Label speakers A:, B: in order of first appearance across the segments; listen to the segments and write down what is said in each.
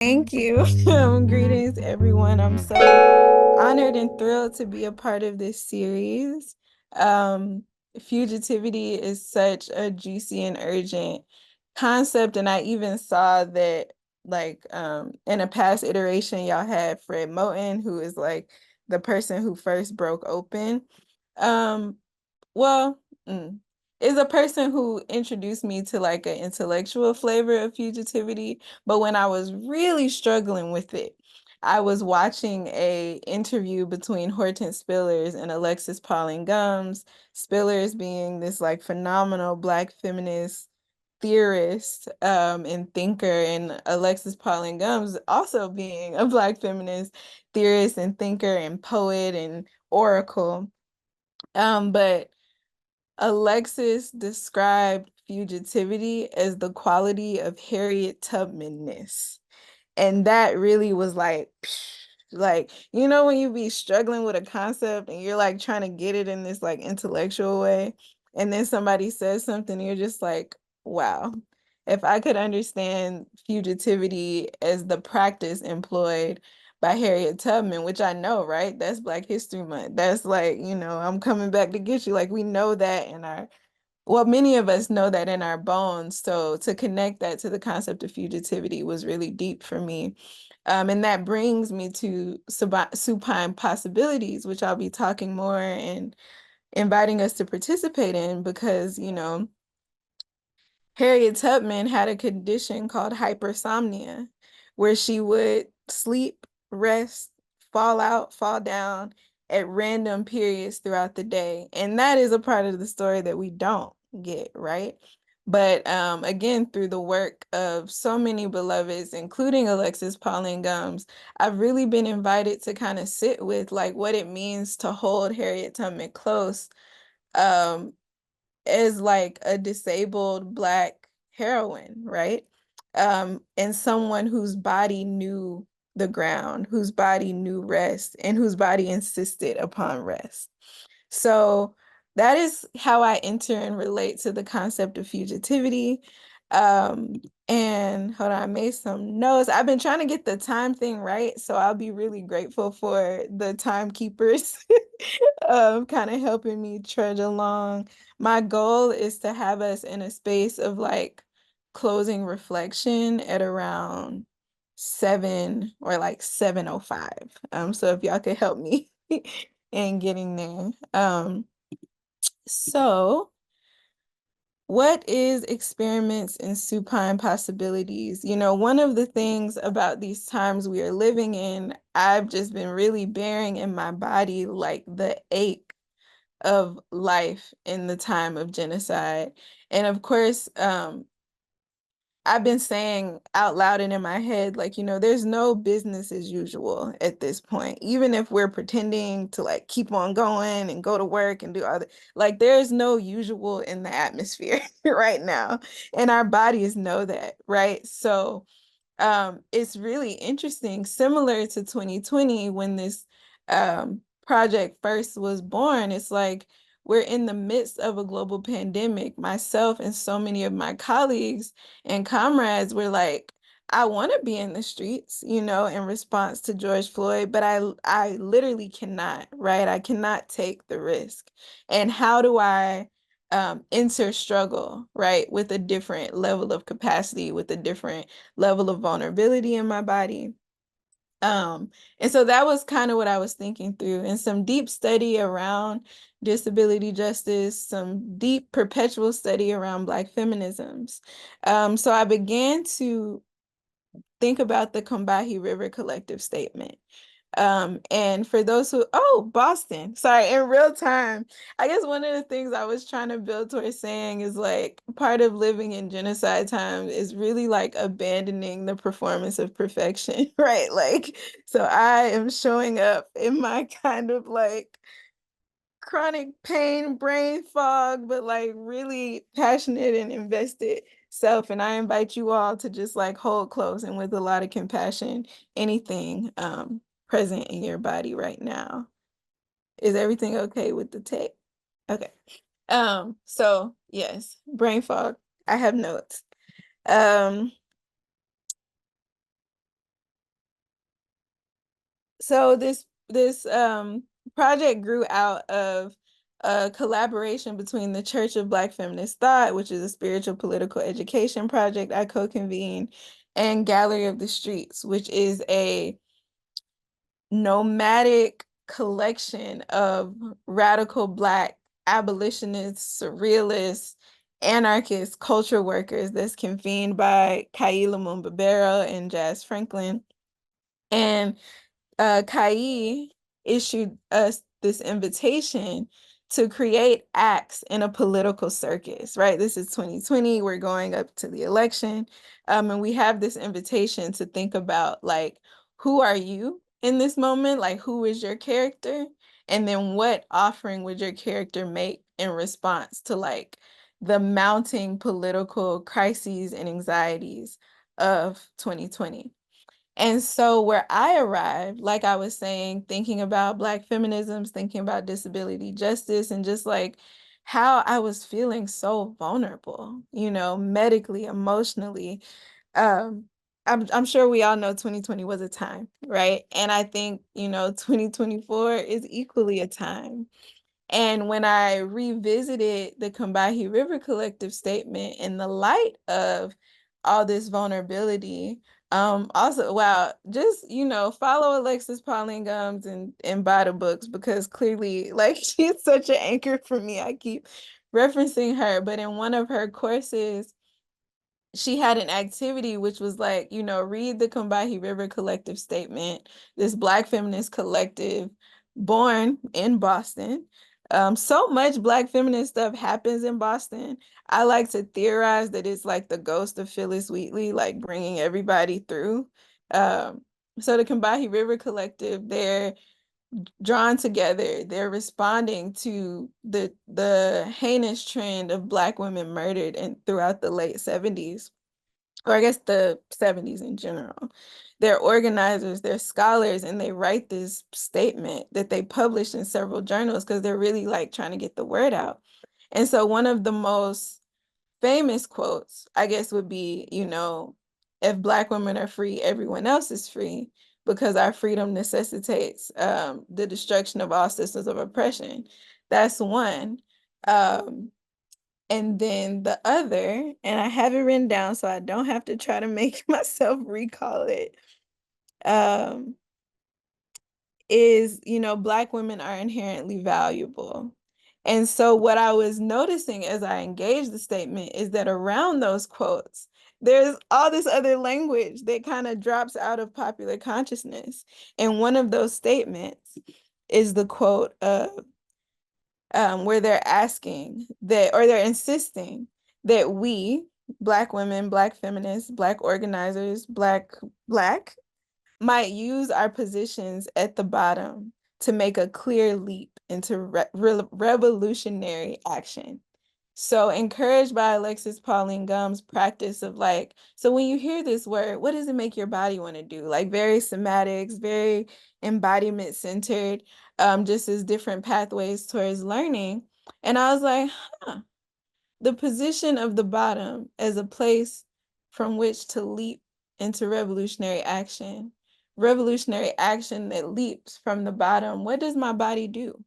A: Thank you. Greetings, everyone. I'm so honored and thrilled to be a part of this series. Um, Fugitivity is such a juicy and urgent concept, and I even saw that, in a past iteration, y'all had Fred Moten, who is like the person who first broke open. Um, well, mm, is a person who introduced me to like an intellectual flavor of fugitivity. But when I was really struggling with it, I was watching a interview between Hortense Spillers and Alexis Pauline Gumbs. Spillers being this like phenomenal Black feminist theorist and thinker, and Alexis Pauline Gumbs also being a Black feminist theorist and thinker and poet and oracle. But Alexis described fugitivity as the quality of Harriet Tubmanness. And that really was like, like, when you be struggling with a concept and you're like trying to get it in this like intellectual way, and then somebody says something, you're just like, wow, if I could understand fugitivity as the practice employed by Harriet Tubman, which I know, right? That's Black History Month. That's like, I'm coming back to get you. Like we know that in our well, many of us know that in our bones. So to connect that to the concept of fugitivity was really deep for me. And that brings me to supine possibilities, which I'll be talking more and inviting us to participate in because, Harriet Tubman had a condition called hypersomnia, where she would sleep, rest, fall out, fall down at random periods throughout the day. And that is a part of the story that we don't get, right? But again, through the work of so many beloveds, including Alexis Pauline Gumbs, I've really been invited to kind of sit with like what it means to hold Harriet Tubman close. Um, as like a disabled Black heroine, right? And someone whose body knew the ground, whose body knew rest, and whose body insisted upon rest. So that is how I enter and relate to the concept of fugitivity. Um, and hold on, I made some notes. I've been trying to get the time thing right, so I'll be really grateful for the timekeepers kind of helping me trudge along. My goal is to have us in a space of like closing reflection at around 7 or like 7:05. So if y'all could help me in getting there. So what is experiments in supine possibilities? One of the things about these times we are living in, I've just been really bearing in my body like the ache of life in the time of genocide. And of course, I've been saying out loud and in my head, like, there's no business as usual at this point. Even if we're pretending to like keep on going and go to work and do other, like, there's no usual in the atmosphere right now. And our bodies know that, right? So, it's really interesting, similar to 2020 when this project first was born. It's like we're in the midst of a global pandemic. Myself and so many of my colleagues and comrades were like, I want to be in the streets, in response to George Floyd, but I literally cannot, right? I cannot take the risk. And how do I enter struggle, right, with a different level of capacity, with a different level of vulnerability in my body? Um, and so that was kind of what I was thinking through, and some deep study around disability justice, some deep perpetual study around Black feminisms. So I began to think about the Combahee River Collective Statement. And for those Boston, sorry, in real time, I guess one of the things I was trying to build towards saying is like part of living in genocide time is really like abandoning the performance of perfection, right? Like, so I am showing up in my kind of like chronic pain, brain fog, but like really passionate and invested self. And I invite you all to just like hold close and with a lot of compassion, anything present in your body right now. Is everything okay with the tech? Okay. So yes, brain fog. I have notes. Um, So this project grew out of a collaboration between the Church of Black Feminist Thought, which is a spiritual political education project I co-convened, and Gallery of the Streets, which is a nomadic collection of radical Black abolitionists, surrealists, anarchists, culture workers that's convened by Kaila Mumbabero and Jazz Franklin. And Kai issued us this invitation to create acts in a political circus, right? This is 2020. We're going up to the election. And we have this invitation to think about like, who are you in this moment? Like, who is your character? And then what offering would your character make in response to like the mounting political crises and anxieties of 2020? And so where I arrived, like I was saying, thinking about Black feminisms, thinking about disability justice, and just like how I was feeling so vulnerable, you know, medically, emotionally. Um, I'm sure we all know 2020 was a time, right? And I think, you know, 2024 is equally a time. And when I revisited the Combahee River Collective statement in the light of all this vulnerability, also, wow, just, you know, follow Alexis Pauline Gumbs and buy the books because clearly, like, she's such an anchor for me. I keep referencing her, but in one of her courses, she had an activity which was like, you know, read the Combahee River Collective statement, this Black feminist collective born in Boston. So much Black feminist stuff happens in Boston. I like to theorize that it's like the ghost of Phyllis Wheatley, like bringing everybody through. Um, so the Combahee River Collective, they're drawn together. They're responding to the heinous trend of Black women murdered and throughout the late 70s, or I guess the 70s in general. They're organizers, they're scholars, and they write this statement that they publish in several journals because they're really like trying to get the word out. And so one of the most famous quotes, I guess, would be, you know, if Black women are free, everyone else is free because our freedom necessitates the destruction of all systems of oppression. That's one. Um, and then the other, and I have it written down so I don't have to try to make myself recall it, um, is, you know, Black women are inherently valuable. And so what I was noticing as I engaged the statement is that around those quotes, there's all this other language that kind of drops out of popular consciousness. And one of those statements is the quote where they're asking that, or they're insisting that we, Black women, Black feminists, Black organizers, Black, might use our positions at the bottom to make a clear leap into revolutionary action. So encouraged by Alexis Pauline Gumbs' practice of like, so when you hear this word, what does it make your body want to do? Like very somatics, very embodiment centered, just as different pathways towards learning. And I was like, huh, the position of the bottom as a place from which to leap into revolutionary action that leaps from the bottom. What does my body do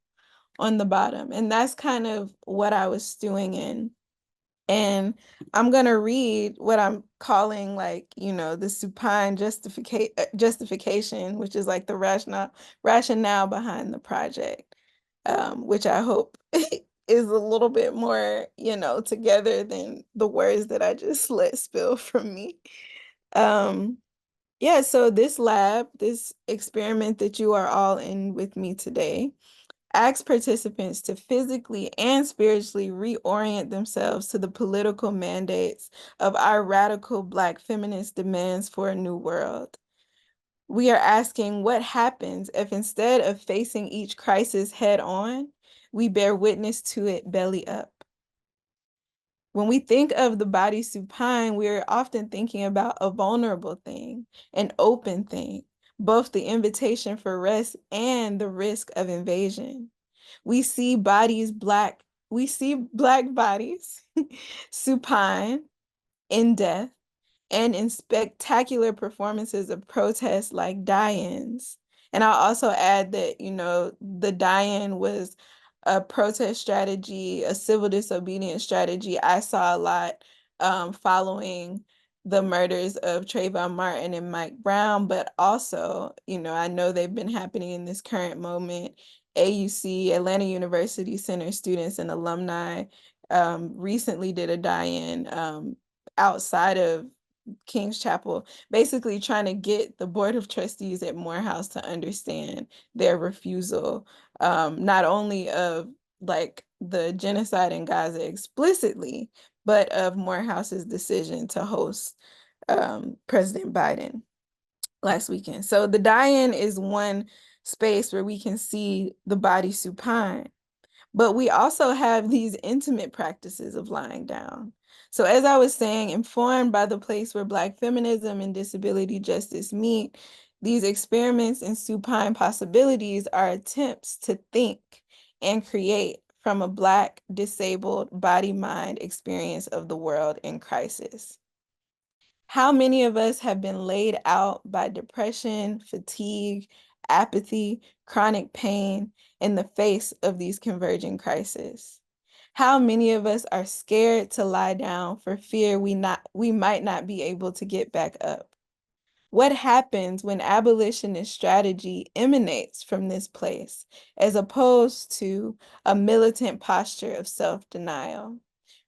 A: on the bottom? And that's kind of what I was stewing in. And I'm going to read what I'm calling like, you know, the supine justification, which is like the rationale behind the project, which I hope is a little bit more, you know, together than the words that I just let spill from me. Um, yeah, so this lab, this experiment that you are all in with me today, asks participants to physically and spiritually reorient themselves to the political mandates of our radical Black feminist demands for a new world. We are asking what happens if instead of facing each crisis head on, we bear witness to it belly up. When we think of the body supine, we're often thinking about a vulnerable thing, an open thing, both the invitation for rest and the risk of invasion. We see Black bodies supine in death and in spectacular performances of protest like die-ins And I'll also add that, the die-in was a protest strategy, a civil disobedience strategy I saw a lot following the murders of Trayvon Martin and Mike Brown, but also, I know they've been happening in this current moment. AUC, Atlanta University Center students and alumni recently did a die-in outside of King's Chapel, basically trying to get the Board of Trustees at Morehouse to understand their refusal, not only of like the genocide in Gaza explicitly, but of Morehouse's decision to host President Biden last weekend. So the die-in is one space where we can see the body supine. But we also have these intimate practices of lying down. So as I was saying, informed by the place where Black feminism and disability justice meet, these experiments in supine possibilities are attempts to think and create from a Black disabled body-mind experience of the world in crisis. How many of us have been laid out by depression, fatigue, apathy, chronic pain in the face of these converging crises? How many of us are scared to lie down for fear we might not be able to get back up? What happens when abolitionist strategy emanates from this place, as opposed to a militant posture of self-denial,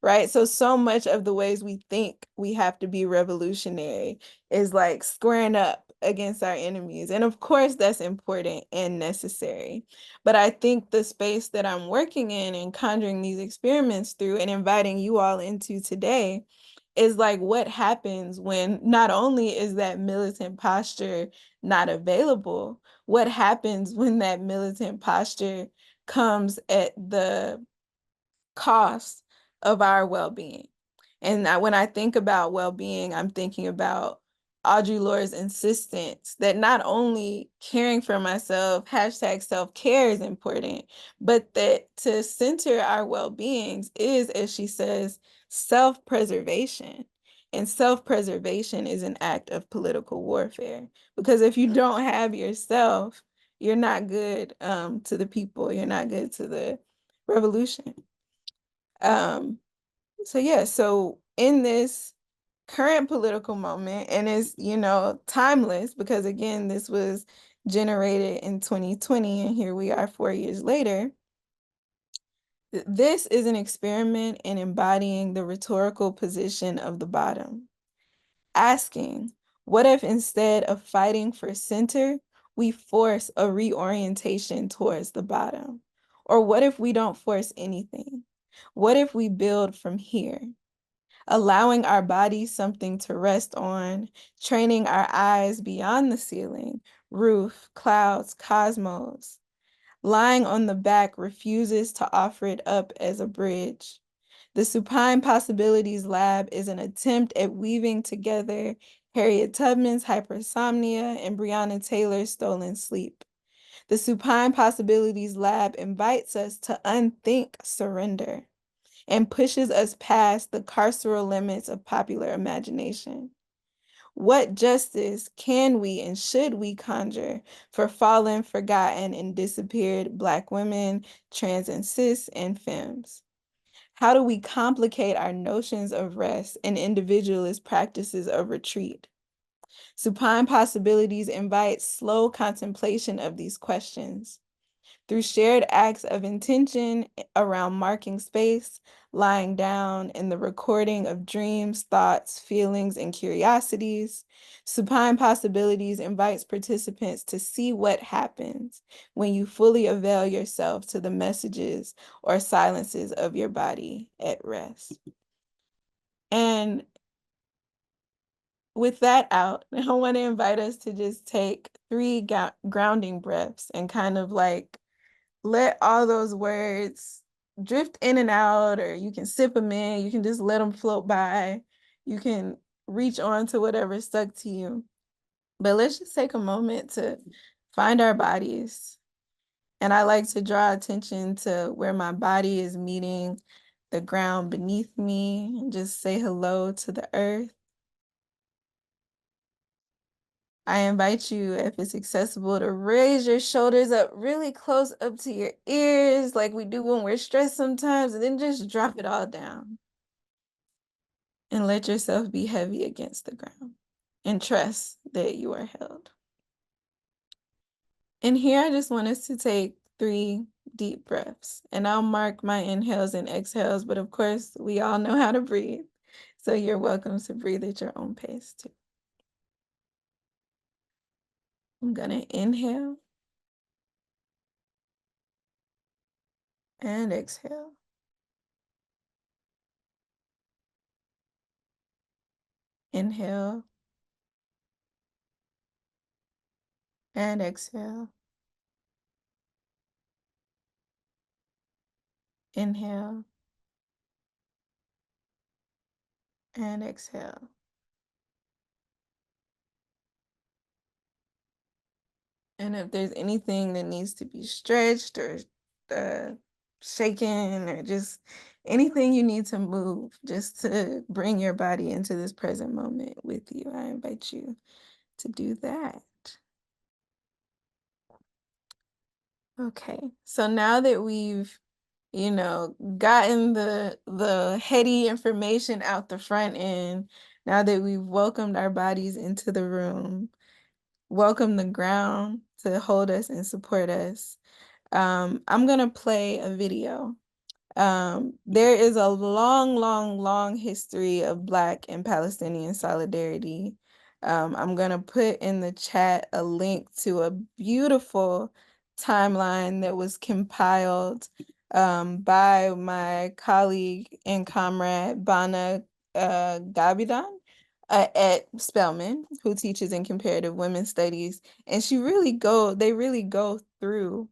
A: right? So much of the ways we think we have to be revolutionary is like squaring up against our enemies. And of course, that's important and necessary. But I think the space that I'm working in and conjuring these experiments through and inviting you all into today is like what happens when not only is that militant posture not available, what happens when that militant posture comes at the cost of our well-being. And when I think about well-being, I'm thinking about Audre Lorde's insistence that not only caring for myself, hashtag self-care is important, but that to center our well-beings is, as she says, self-preservation. And self-preservation is an act of political warfare. Because if you don't have yourself, you're not good to the people, you're not good to the revolution. So yeah, so in this current political moment, and it's, timeless because again, this was generated in 2020 and here we are 4 years later. This is an experiment in embodying the rhetorical position of the bottom, asking, what if instead of fighting for center, we force a reorientation towards the bottom? Or what if we don't force anything? What if we build from here? Allowing our bodies something to rest on, training our eyes beyond the ceiling, roof, clouds, cosmos. Lying on the back refuses to offer it up as a bridge. The Supine Possibilities Lab is an attempt at weaving together Harriet Tubman's hypersomnia and Breonna Taylor's stolen sleep. The Supine Possibilities Lab invites us to unthink surrender and pushes us past the carceral limits of popular imagination. What justice can we and should we conjure for fallen, forgotten, and disappeared Black women, trans and cis, and femmes? How do we complicate our notions of rest and individualist practices of retreat? Supine Possibilities invite slow contemplation of these questions. Through shared acts of intention around marking space, lying down, and the recording of dreams, thoughts, feelings, and curiosities, Supine Possibilities invites participants to see what happens when you fully avail yourself to the messages or silences of your body at rest. And with that out, I want to invite us to just take 3 grounding breaths and kind of like let all those words drift in and out, or you can sip them in, you can just let them float by, you can reach on to whatever stuck to you. But let's just take a moment to find our bodies. And I like to draw attention to where my body is meeting the ground beneath me and just say hello to the earth. I invite you, if it's accessible, to raise your shoulders up really close up to your ears, like we do when we're stressed sometimes, and then just drop it all down. And let yourself be heavy against the ground. And trust that you are held. And here I just want us to take 3 deep breaths. And I'll mark my inhales and exhales, but of course, we all know how to breathe. So you're welcome to breathe at your own pace too. I'm gonna inhale and exhale. Inhale and exhale. Inhale and exhale. And if there's anything that needs to be stretched or uh, shaken or just anything you need to move just to bring your body into this present moment with you, I invite you to do that. Okay, so now that we've, gotten the heady information out the front end, now that we've welcomed our bodies into the room, welcome the ground to hold us and support us. I'm gonna play a video. There is a long, long, long history of Black and Palestinian solidarity. I'm gonna put in the chat a link to a beautiful timeline that was compiled by my colleague and comrade Bana Gabidan at Spelman, who teaches in comparative women's studies, and they really go through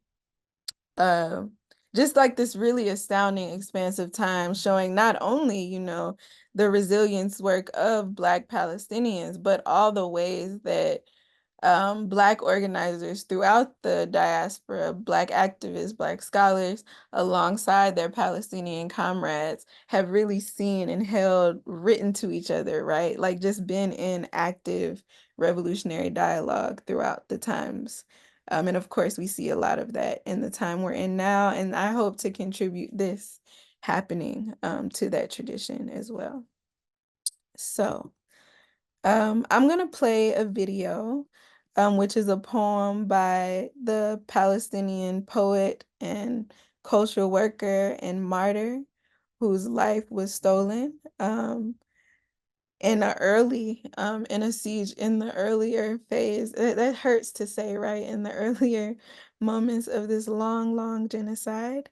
A: uh, just like this really astounding expanse of time, showing not only, the resilience work of Black Palestinians, but all the ways that Black organizers throughout the diaspora, Black activists, Black scholars, alongside their Palestinian comrades, have really seen and held written to each other, right? Like just been in active revolutionary dialogue throughout the times. And of course, we see a lot of that in the time we're in now. And I hope to contribute this happening to that tradition as well. So, I'm gonna play a video, which is a poem by the Palestinian poet and cultural worker and martyr whose life was stolen in a siege in the earlier phase. That hurts to say, right? In the earlier moments of this long, long genocide.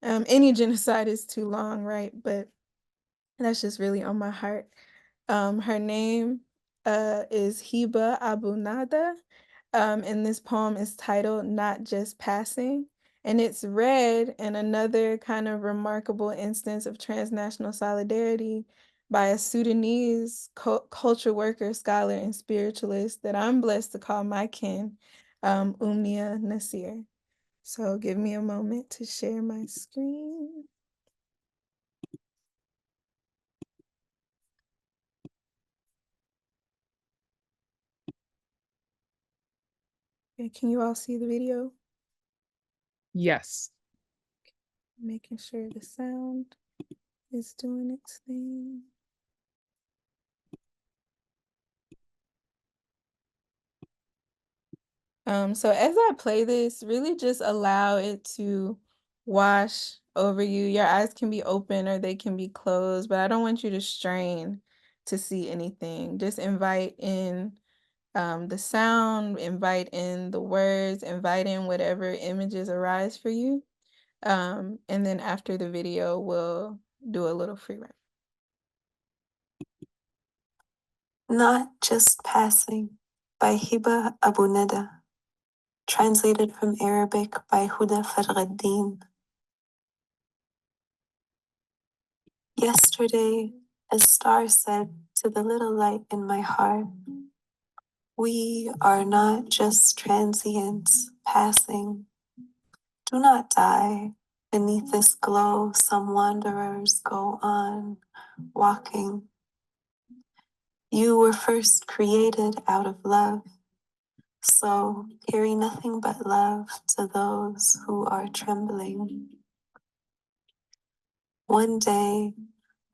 A: Any genocide is too long, right? But that's just really on my heart. Her name is Hiba Abu Nada, and this poem is titled Not Just Passing. And it's read in another kind of remarkable instance of transnational solidarity by a Sudanese culture worker, scholar, and spiritualist that I'm blessed to call my kin, Umnia Nasir. So give me a moment to share my screen. Okay, can you all see the video?
B: Yes.
A: Making sure the sound is doing its thing. So as I play this, really just allow it to wash over you. Your eyes can be open or they can be closed, but I don't want you to strain to see anything. Just invite in the sound, invite in the words, invite in whatever images arise for you. And then after the video, we'll do a little free write.
C: Not Just Passing by Hiba Abu Nada, translated from Arabic by Huda Fargaddin. Yesterday, a star said to the little light in my heart, we are not just transients passing. Do not die. Beneath this glow, some wanderers go on, walking. You were first created out of love. So carry nothing but love to those who are trembling. One day,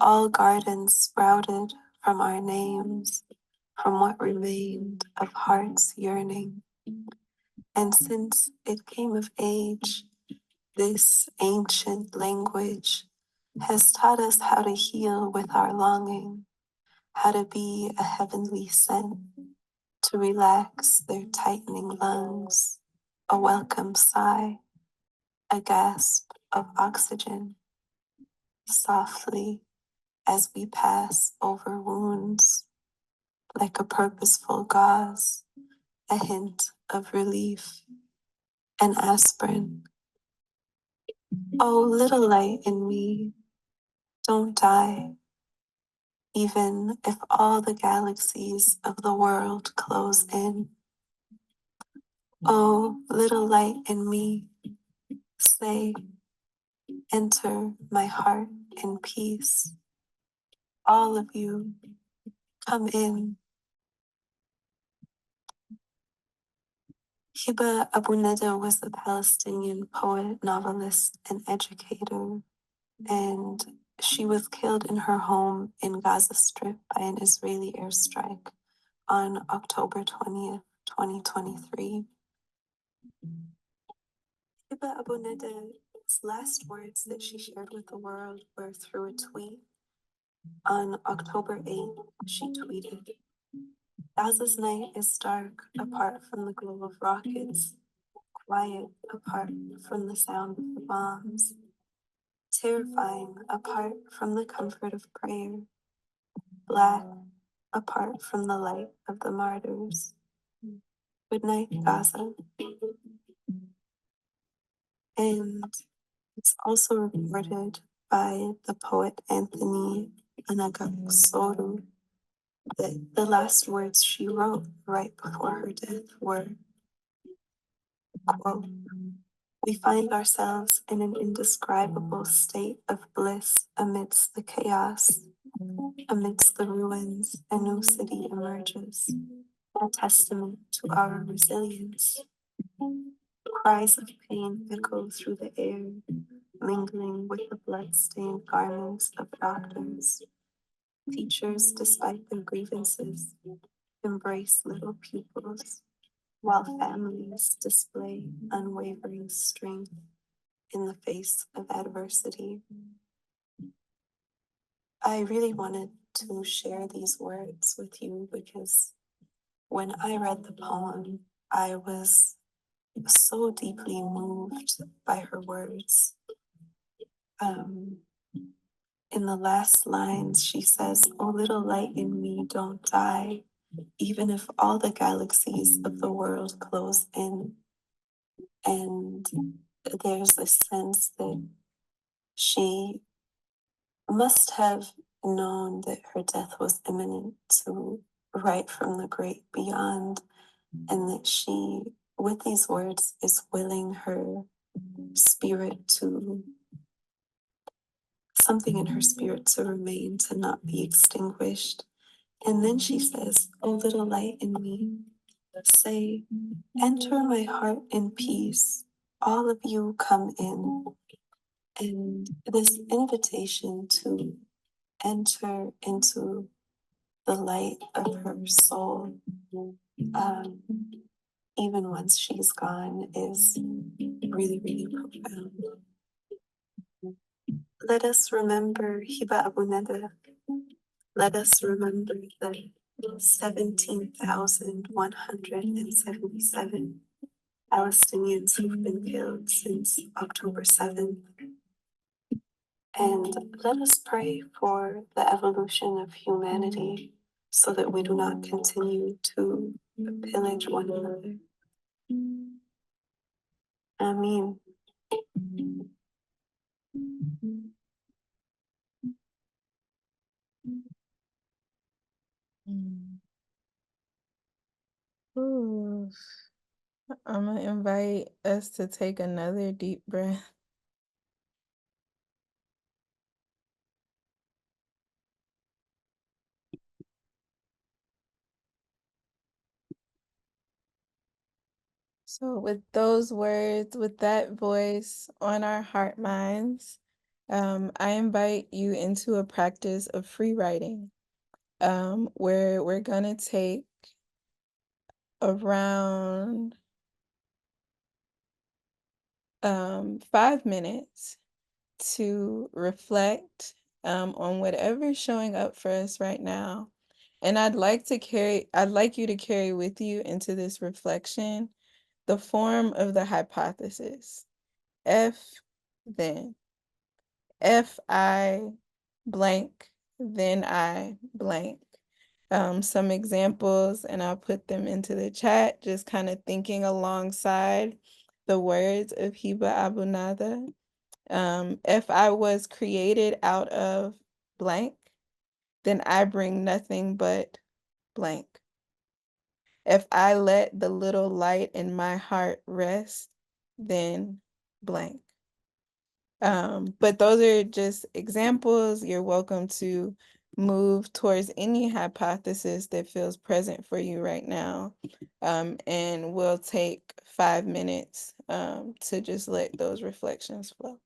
C: all gardens sprouted from our names, from what remained of hearts yearning. And since it came of age, this ancient language has taught us how to heal with our longing, how to be a heavenly scent, to relax their tightening lungs, a welcome sigh, a gasp of oxygen, softly as we pass over wounds, like a purposeful gauze, a hint of relief, an aspirin. Oh, little light in me, don't die, even if all the galaxies of the world close in. Oh, little light in me, say, enter my heart in peace. All of you, come in. Hiba Abu Nida was a Palestinian poet, novelist, and educator, and she was killed in her home in Gaza Strip by an Israeli airstrike on October 20th, 2023. Hiba Abu Nida's last words that she shared with the world were through a tweet. On October 8th, she tweeted, Gaza's night is dark apart from the glow of rockets, quiet apart from the sound of the bombs, terrifying apart from the comfort of prayer, black apart from the light of the martyrs. Good night, Gaza. And it's also reported by the poet Anthony Anagaksoru that the last words she wrote right before her death were, quote, we find ourselves in an indescribable state of bliss amidst the chaos. Amidst the ruins, a new city emerges, a testament to our resilience. Cries of pain echo through the air, mingling with the blood-stained garments of doctors. Teachers, despite their grievances, embrace little pupils, while families display unwavering strength in the face of adversity. I really wanted to share these words with you because when I read the poem, I was so deeply moved by her words. In the last lines, she says, oh, little light in me, don't die, even if all the galaxies of the world close in. And there's a sense that she must have known that her death was imminent to write from the great beyond, and that she, with these words, is willing her spirit to, something in her spirit to remain, to not be extinguished. And then she says, oh, little light in me, say, enter my heart in peace. All of you come in. And this invitation to enter into the light of her soul, um, even once she's gone, is really, really profound. Let us remember Hiba Abu Nada. Let us remember the 17,177 Palestinians who've been killed since October 7th. And let us pray for the evolution of humanity so that we do not continue to pillage one another. Amen.
A: Mm. Ooh. I'm gonna invite us to take another deep breath. So with those words, with that voice on our heart minds, I invite you into a practice of free writing, where we're gonna take around 5 minutes to reflect on whatever's showing up for us right now. And I'd like you to carry with you into this reflection the form of the hypothesis. If then, if I blank, then I blank. Some examples, and I'll put them into the chat, just kind of thinking alongside the words of Hiba Abu Nada. If I was created out of blank, then I bring nothing but blank. If I let the little light in my heart rest, then blank. But those are just examples. You're welcome to move towards any hypothesis that feels present for you right now. And we'll take 5 minutes to just let those reflections flow.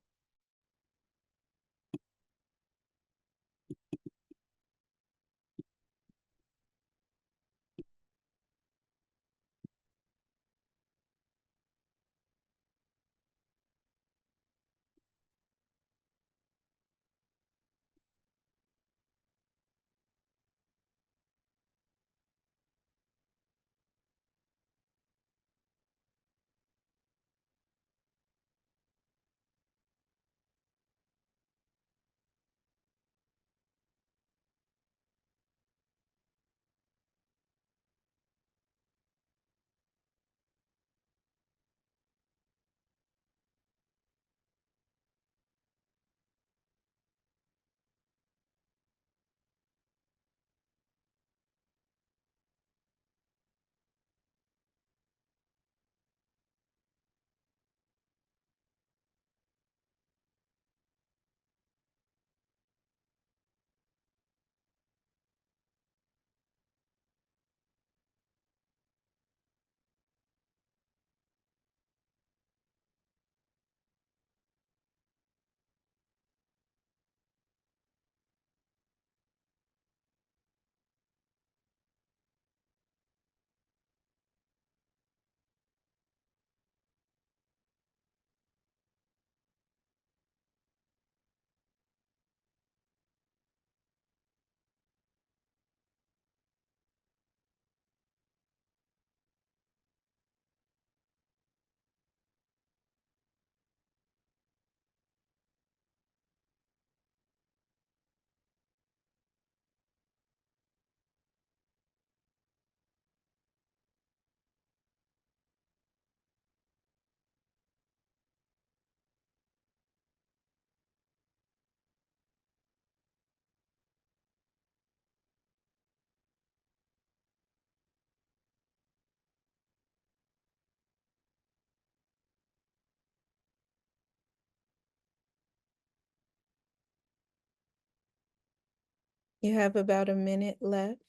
A: You have about a minute left,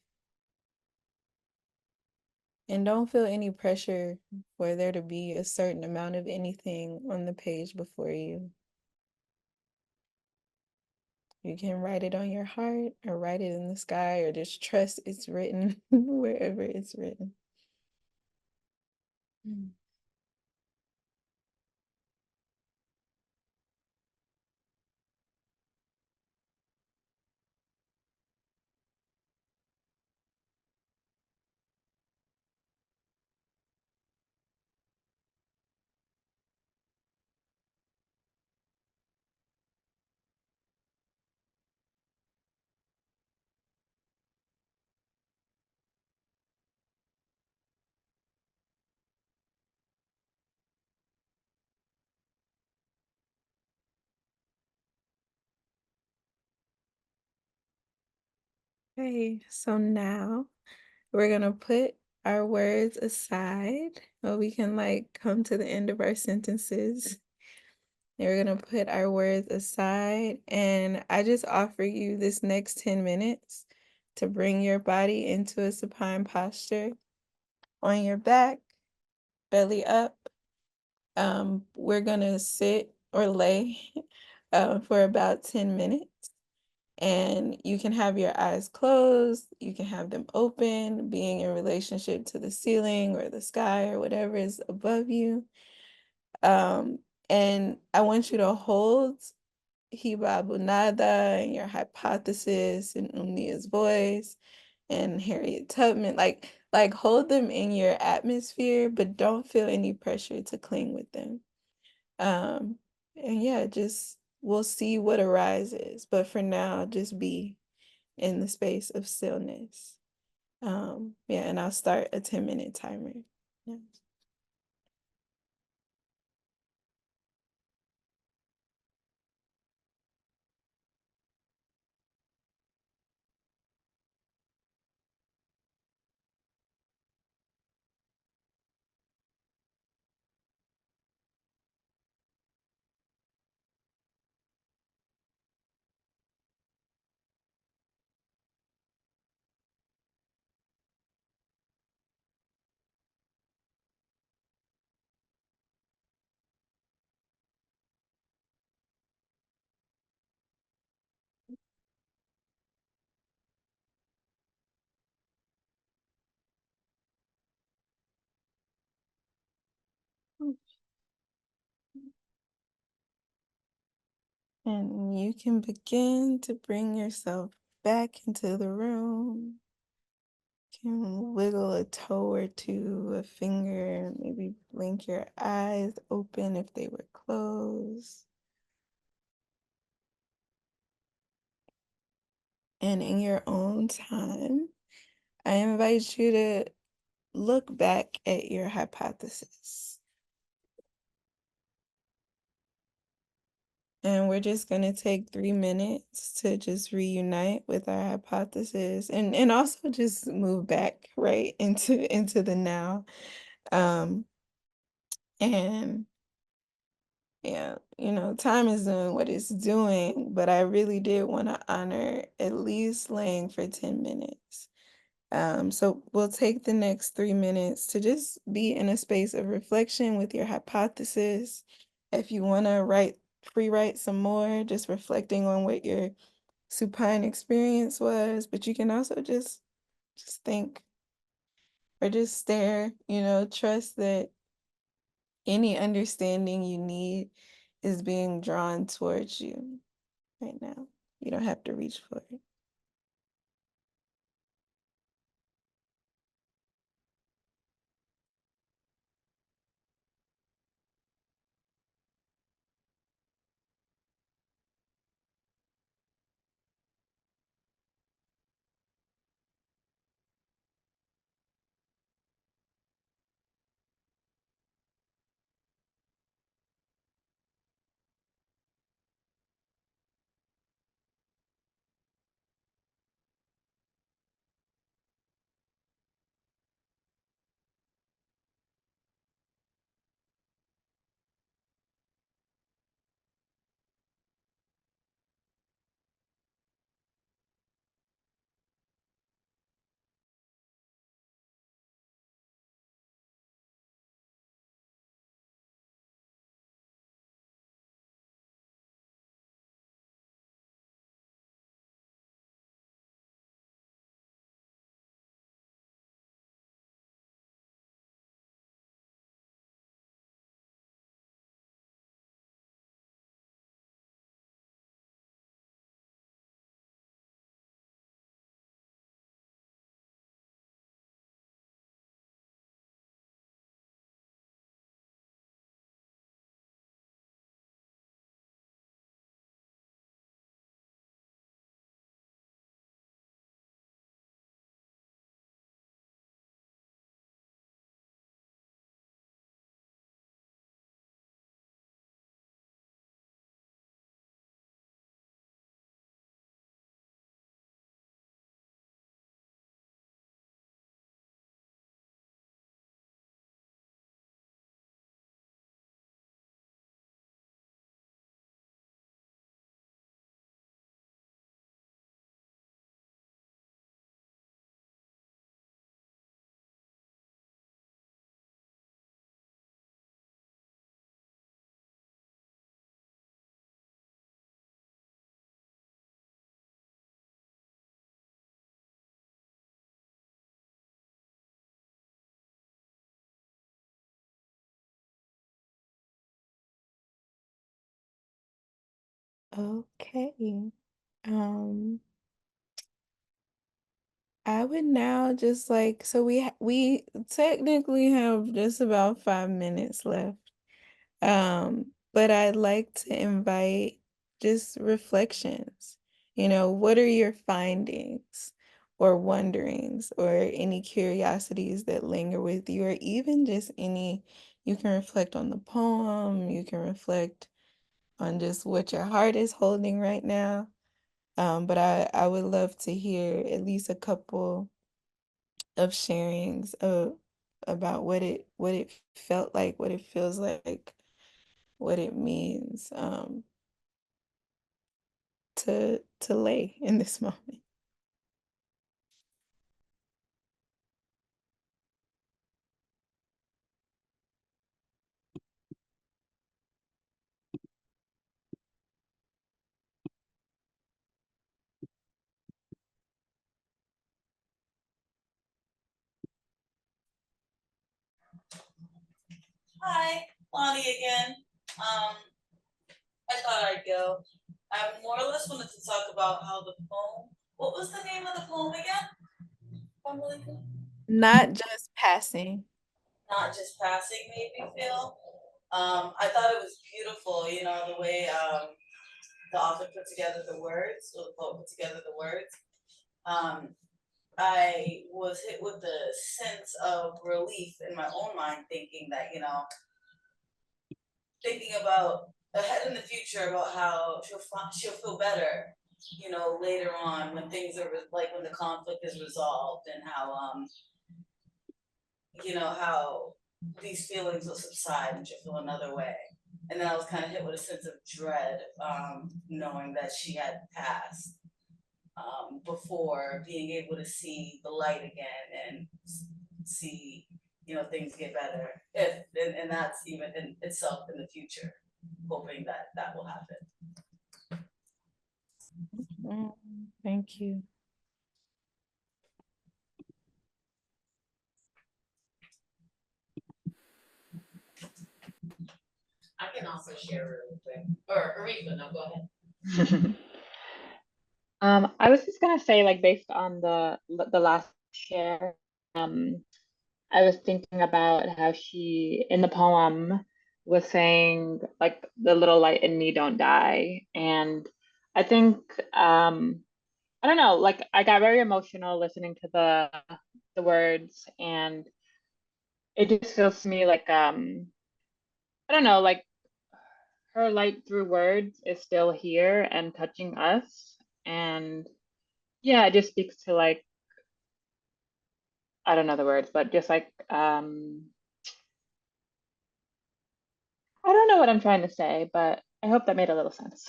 A: and don't feel any pressure for there to be a certain amount of anything on the page before you. You can write it on your heart or write it in the sky or just trust it's written wherever it's written. Okay, so now we're gonna put our words aside, or we can like come to the end of our sentences. And we're gonna put our words aside, and I just offer you this next 10 minutes to bring your body into a supine posture on your back, belly up. We're gonna sit or lay for about 10 minutes. And you can have your eyes closed, you can have them open, being in relationship to the ceiling or the sky or whatever is above you. And I want you to hold Hiba Abu Nada and your hypothesis and Umnia's voice and Harriet Tubman, like hold them in your atmosphere, but don't feel any pressure to cling with them. Um, and yeah, just we'll see what arises. But for now, just be in the space of stillness. Yeah, and I'll start a 10-minute timer. Yeah. And you can begin to bring yourself back into the room. You can wiggle a toe or two, a finger, maybe blink your eyes open if they were closed. And in your own time, I invite you to look back at your hypothesis. And we're just going to take 3 minutes to just reunite with our hypothesis and also just move back right into the now. Um, and yeah, time is doing what it's doing, but I really did want to honor at least laying for 10 minutes. So we'll take the next 3 minutes to just be in a space of reflection with your hypothesis. If you want to free write some more, just reflecting on what your supine experience was, but you can also just think or just stare, trust that any understanding you need is being drawn towards you right now. You don't have to reach for it. Okay. Um, I would now just like so we technically have just about 5 minutes left. But I'd like to invite just reflections. What are your findings or wonderings or any curiosities that linger with you, or even just you can reflect on the poem, you can reflect on just what your heart is holding right now. But I would love to hear at least a couple of sharings about what it felt like, what it feels like, what it means to lay in this moment.
D: Hi, Lonnie again. I thought I'd go. I more or less wanted to talk about how the poem. What was the name of the poem again? Malika?
A: Not just passing.
D: Not just passing made me feel. I thought it was beautiful. The way the author put together the words, or the poet put together the words. Um, I was hit with the sense of relief in my own mind, thinking about ahead in the future about how she'll feel better, later on when things are like when the conflict is resolved, and how these feelings will subside and she'll feel another way. And then I was kind of hit with a sense of dread, knowing that she had passed, before being able to see the light again and see things get better, if and that's even in itself in the future, hoping that that will happen.
A: Mm, thank you.
D: I can also share really quick, or Aretha, no, go ahead.
B: I was just gonna say, like, based on the last share, um, I was thinking about how she in the poem was saying like the little light in me don't die, and I think I don't know, like I got very emotional listening to the words, and it just feels to me like I don't know, like her light through words is still here and touching us, and yeah, it just speaks to like I don't know the words, but just like I don't know what I'm trying to say, but I hope that made a little sense.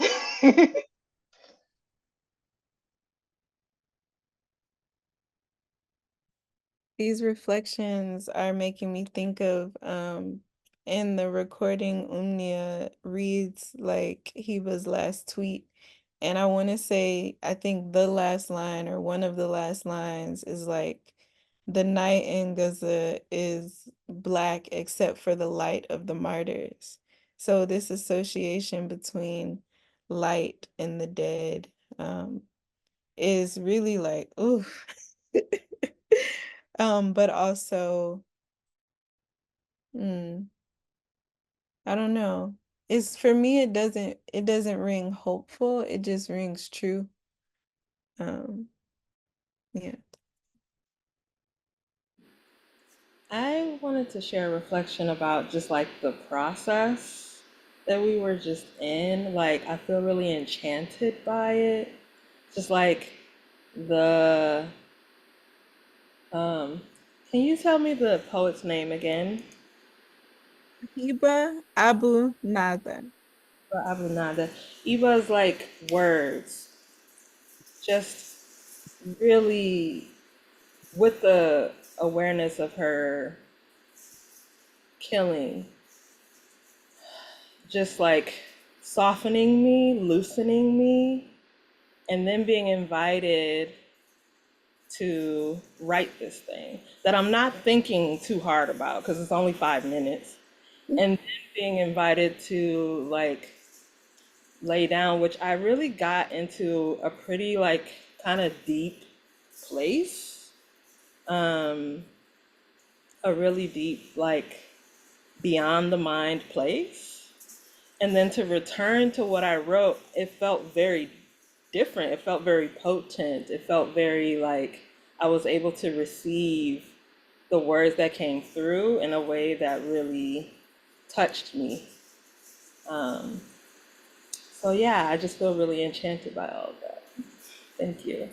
A: These reflections are making me think of in the recording Umnia reads like Heba's last tweet. And I want to say, I think the last line or one of the last lines is like, the night in Gaza is black except for the light of the martyrs. So this association between light and the dead is really like, ooh. But also, mm, I don't know. It's for me, it doesn't ring hopeful, it just rings true. Um, yeah.
E: I wanted to share a reflection about just like the process that we were just in. Like, I feel really enchanted by it. Just like the, um, can you tell me the poet's name again?
A: Heba Abu Nada.
E: Abunada. Eva's like words, just really with the awareness of her killing, just like softening me, loosening me, and then being invited to write this thing that I'm not thinking too hard about because it's only 5 minutes. And then being invited to like lay down, which I really got into a pretty like kind of deep place, um, a really deep like beyond the mind place. And then to return to what I wrote, it felt very different. It felt very potent. It felt very like I was able to receive the words that came through in a way that really touched me. Um, so yeah, I just feel really enchanted by all of that. Thank you.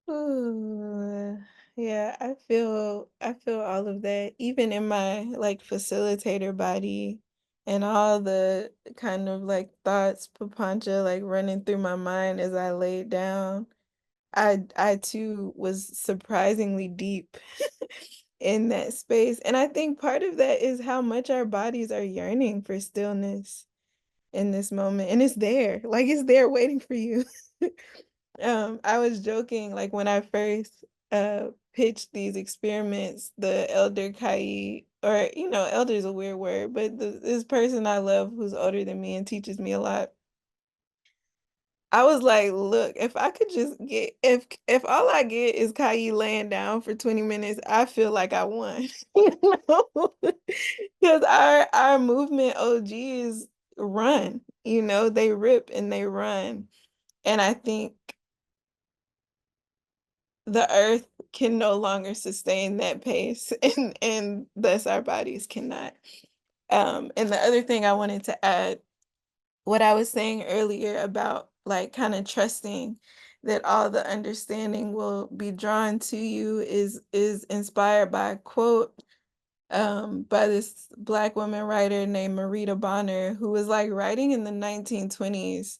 A: Ooh, yeah, I feel all of that, even in my like facilitator body and all the kind of like thoughts, papancha, like running through my mind as I laid down. I too was surprisingly deep in that space. And I think part of that is how much our bodies are yearning for stillness in this moment. And it's there, like it's there waiting for you. I was joking, like when I first pitched these experiments, the elder Kai, or elder is a weird word, but this person I love who's older than me and teaches me a lot. I was like, look, if I could just get if all I get is Kai laying down for 20 minutes, I feel like I won. You know? Because our movement OGs run, they rip and they run. And I think the earth can no longer sustain that pace and thus our bodies cannot. And the other thing I wanted to add, what I was saying earlier about like kind of trusting that all the understanding will be drawn to you is inspired by a quote by this Black woman writer named Marita Bonner, who was like writing in the 1920s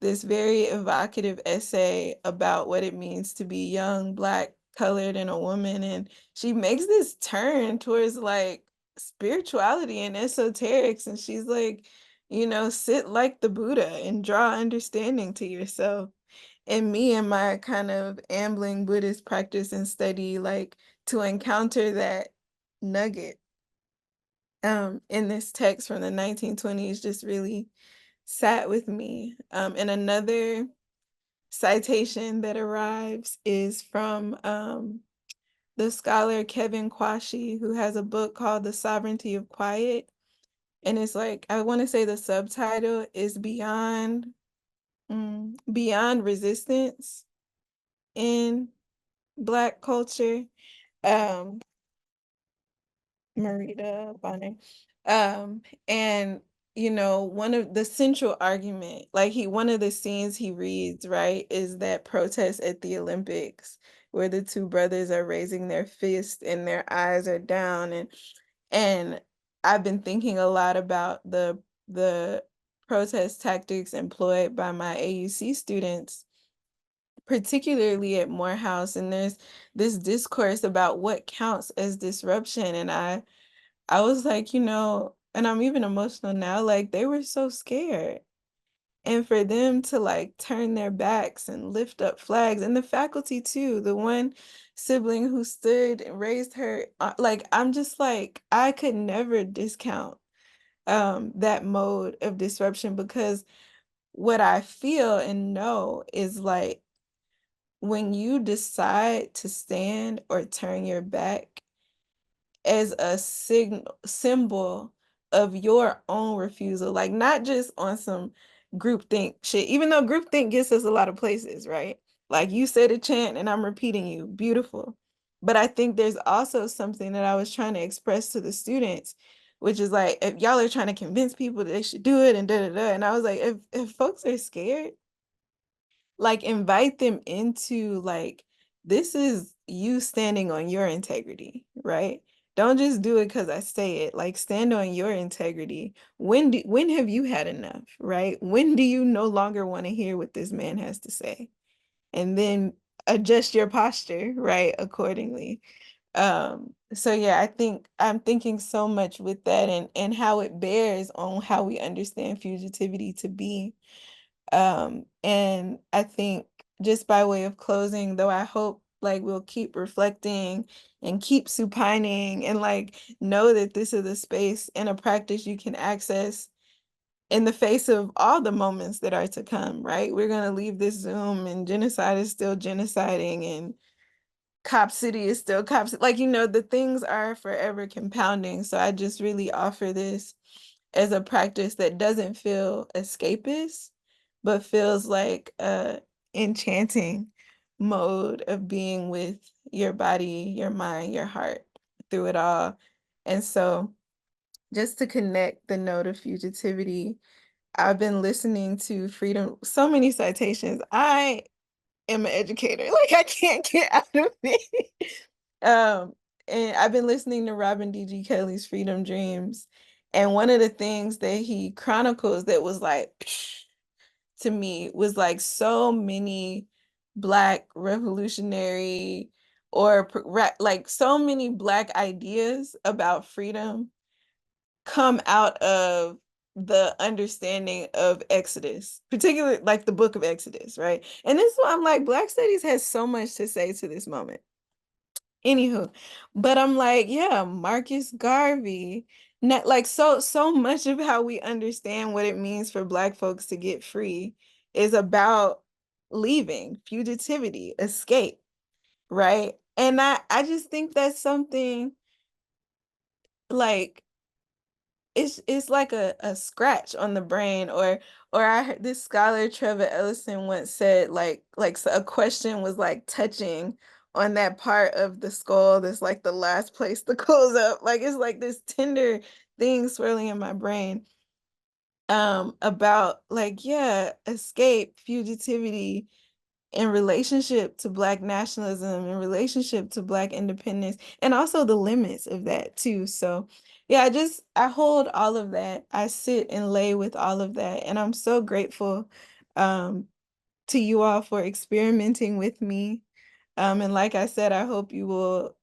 A: this very evocative essay about what it means to be young, Black, colored, and a woman. And she makes this turn towards like spirituality and esoterics. And she's like, sit like the Buddha and draw understanding to yourself. And me and my kind of ambling Buddhist practice and study, like to encounter that nugget in this text from the 1920s just really sat with me. And another citation that arrives is from the scholar Kevin Quashie, who has a book called The Sovereignty of Quiet. And it's like, I want to say the subtitle is Beyond Resistance in Black Culture. Um, Marita Bonner. And one of the central argument, like one of the scenes he reads, right, is that protest at the Olympics where the two brothers are raising their fist and their eyes are down. And I've been thinking a lot about the protest tactics employed by my AUC students, particularly at Morehouse. And there's this discourse about what counts as disruption. And I was like, and I'm even emotional now, like they were so scared. And for them to like turn their backs and lift up flags, and the faculty too, the one sibling who stood and raised her, like I'm just like, I could never discount that mode of disruption, because what I feel and know is like when you decide to stand or turn your back as a symbol of your own refusal, like not just on some groupthink shit, even though groupthink gets us a lot of places, right? Like you said a chant and I'm repeating you, beautiful. But I think there's also something that I was trying to express to the students, which is like, if y'all are trying to convince people that they should do it and da da da, and I was like, if folks are scared, like invite them into like, this is you standing on your integrity, right? Don't just do it because I say it. Like stand on your integrity. When have you had enough, right? When do you no longer want to hear what this man has to say? And then adjust your posture, right, accordingly. So yeah, I think I'm thinking so much with that, and how it bears on how we understand fugitivity to be. And I think just by way of closing, though I hope like we'll keep reflecting and keep supining and like know that this is a space and a practice you can access in the face of all the moments that are to come, right? We're going to leave this Zoom and genocide is still genociding and Cop City is still Cop City. Like, the things are forever compounding. So I just really offer this as a practice that doesn't feel escapist, but feels like a enchanting mode of being with your body, your mind, your heart through it all. And so just to connect the note of fugitivity, I've been listening to Freedom, so many citations. I am an educator, like I can't get out of it. Um, and I've been listening to Robin D.G. Kelly's Freedom Dreams. And one of the things that he chronicles that was like, to me, was like so many Black revolutionary like so many Black ideas about freedom come out of the understanding of Exodus, particularly like the book of Exodus, right? And this is why I'm like, Black studies has so much to say to this moment. Anywho, but I'm like, yeah, Marcus Garvey, not like so much of how we understand what it means for Black folks to get free is about leaving, fugitivity, escape, right? And I just think that's something like it's like a scratch on the brain, or I heard this scholar Trevor Ellison once said like so a question was like touching on that part of the skull that's like the last place to close up, like it's like this tender thing swirling in my brain about like, yeah, escape, fugitivity in relationship to Black nationalism, in relationship to Black independence, and also the limits of that too. So yeah, I hold all of that. I sit and lay with all of that. And I'm so grateful um, to you all for experimenting with me. And like I said, I hope you will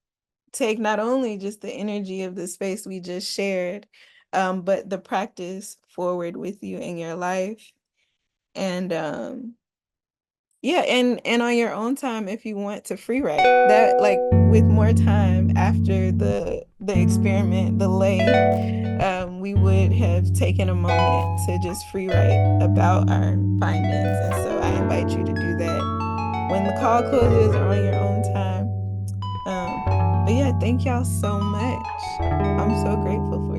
A: take not only just the energy of the space we just shared, but the practice forward with you in your life. And yeah, and on your own time, if you want to free write that, like with more time after the experiment, the lay, we would have taken a moment to just free write about our findings. And so I invite you to do that when the call closes or on your own time. But yeah, thank y'all so much. I'm so grateful for